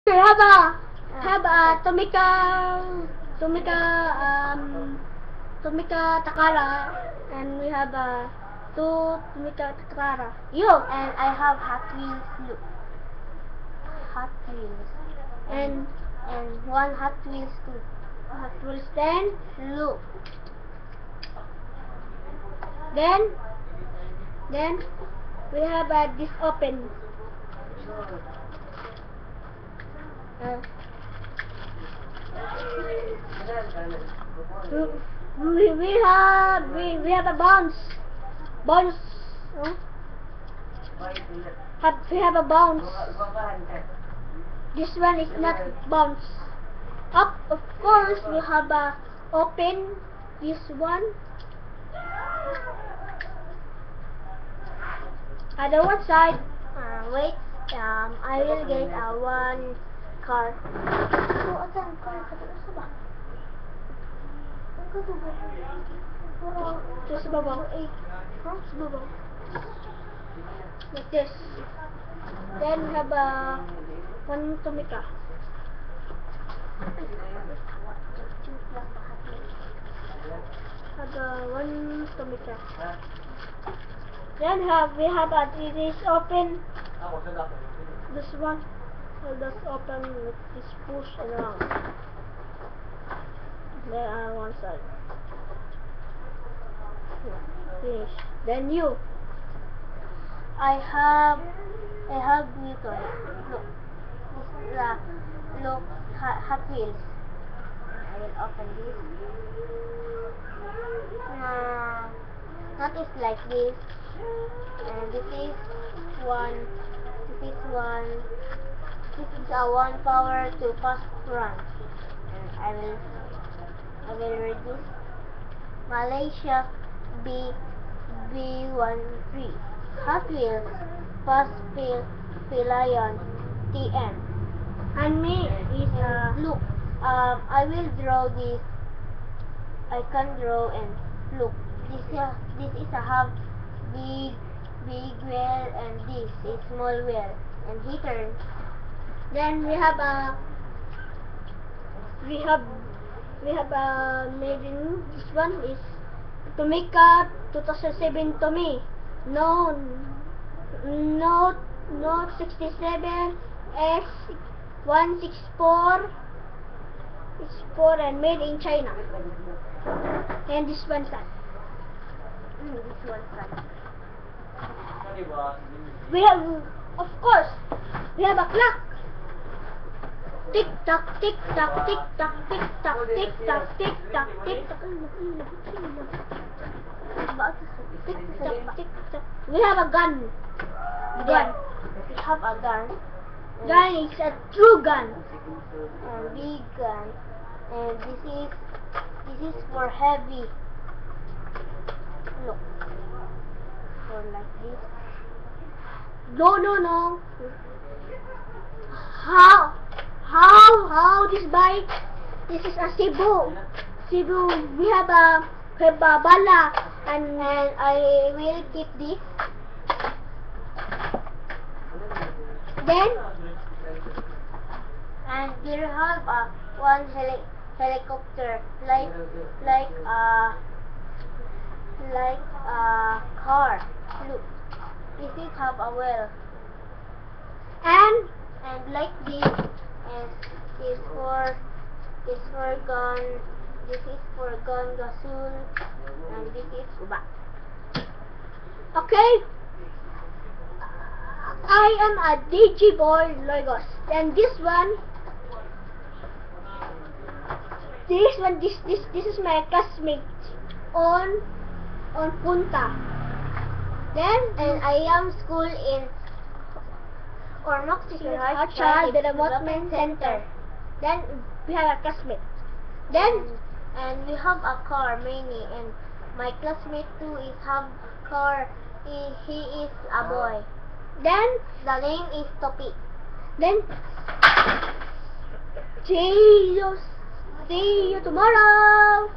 Have a Tomika Takara, and we have two Tomika Takara. You And I have Hot Wheels look. Hot Wheels. and One Hot Wheels too. will stand. Look. Then we have this open. We have a bounce. Huh? We have a bounce. This one is not bounce. Up, of course, we have a open. This one. Other one side. Wait. I will get one car. Just baba. Like this. Then have one Tomika. Have one Tomika. Then we have this open. This one. That's open with this push and around. There are one side. Finish. Then you. I have Newton. Look, Hot Wheels. I will open this. Notice like this. And this is one. This is one. This is a 1 power to fast run. And I will read this. Malaysia B13. Hot Wheels Fast Pelion TN. And me is Look, I will draw this. I can draw and look. This is a half big wheel and this is small wheel and he turns. then we have made in this one is Tomika 2007 Tommy. No 67 S164 and made in China. And this one side. This one side. We have, of course, we have a clock. Tick tock, tick tock, tick tock, tick tock, tick tock, tick tock, tick tock. Tick tock, tick tock. We have a gun. Gun. We have a gun. Gun is a true gun. And big gun. And this is for heavy. Look. For like this. No. How this bike? This is a Cebu. We have a bala And I will keep this. Then And we have one helicopter like a car. Look, this is have a wheel and and like this, and is for gun. This is for gun gasol, and this is uba. okay. I am a DG boy Logos, and this is my classmate on Punta. Then And I am school in Ormoc Sacred Child Development Center. Then we have a classmate. Then and we have a car many, and my classmate too is have car. He is a boy. then The name is Topi. then see you tomorrow.